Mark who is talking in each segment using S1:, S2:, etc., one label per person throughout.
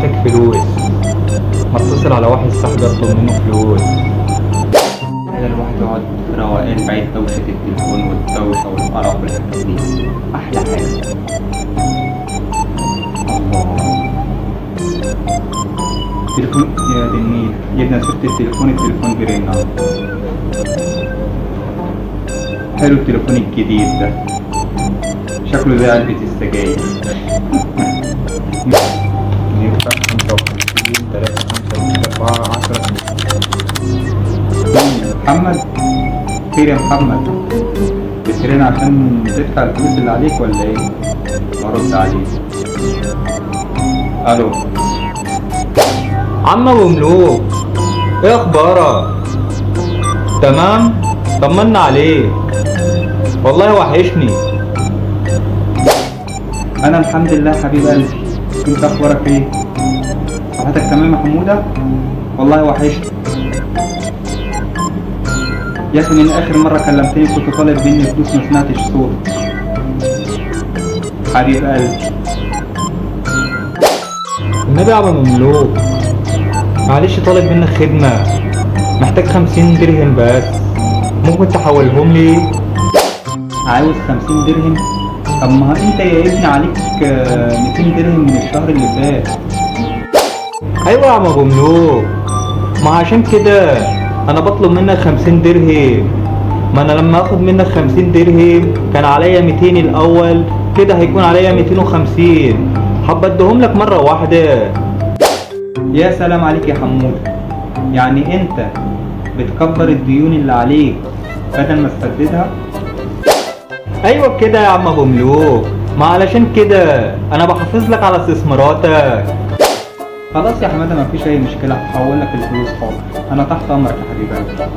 S1: محتاج فلوس، ما اتصل على واحد صاحبي اطلب منه فلوس.
S2: هذا الواحد يقعد في روقان بعيد دوشة التليفون والدوشة والقرف والحاجات دي، أحلى حاجة. الله، تليفون يا دي النيل، جبنا سيرة التليفون بيرن أهو. حلو التليفون الجديد ده، شكله زي علبة السجاير.
S1: ينفع 55 3 5 6 4 10.
S2: محمد، خير يا محمد، بترن عشان تدفع الفلوس اللي عليك ولا ايه؟ ارد عليك. الو،
S1: عم ابو ملوك، ايه اخبارك؟ تمام؟ طمنا عليك، والله وحشني.
S2: انا الحمد لله حبيب قلبي، انت اخبارك ايه؟ صحتك تمام يا حموده؟ والله وحشني يا اخي، من اخر مره كلمتني كنت طالب مني فلوس ما سمعتش صوت. حبيب قلبي،
S1: النبي يا عم مملوك، معلش طالب منك خدمة، محتاج 50 درهم بس، ممكن تحولهم لي؟
S2: عاوز 50 درهم؟ طب ما انت يا ابني عليك 200 درهم من الشهر اللي فات.
S1: ايوه يا عم ابو ملوك، ما عشان كده انا بطلب منك 50 درهم، ما انا لما اخد منك 50 درهم كان عليا 200 الاول، كده هيكون عليا 250، حابة اديهم لك مرة واحدة.
S2: يا سلام عليك يا حموده، يعني انت بتكبر الديون اللي عليك بدل ما تسددها؟
S1: ايوه كده يا عم ابو ملوك، ما علشان كده انا بحافظ لك على استثماراتك.
S2: خلاص يا حماده، مفيش اي مشكله، هحول لك الفلوس حاضر، انا تحت امرك يا حبيب قلبي.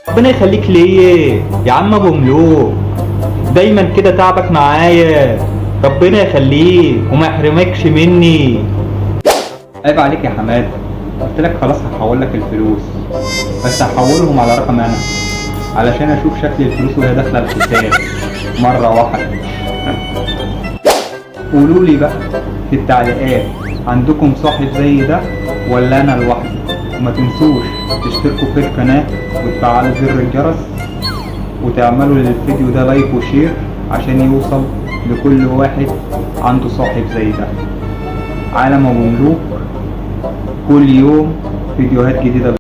S1: ربنا يخليك ليا يا عم ابو ملوك، دايما كده تعبك معايا، ربنا يخليك وما يحرمكش مني.
S2: عيب عليك يا حماده، قلت لك خلاص هحول لك الفلوس، بس هحولهم على رقم انا علشان اشوف شكل الفلوس وهي داخله الحساب مره واحده. قولوا لي بقى في التعليقات، عندكم صاحب زي ده ولا انا لوحدي؟ وما تنسوش تشتركوا في القناه وتفعلوا زر الجرس وتعملوا للفيديو ده لايك وشير عشان يوصل لكل واحد عنده صاحب زي ده. عالم ابو ملوك، كل يوم فيديوهات جديده.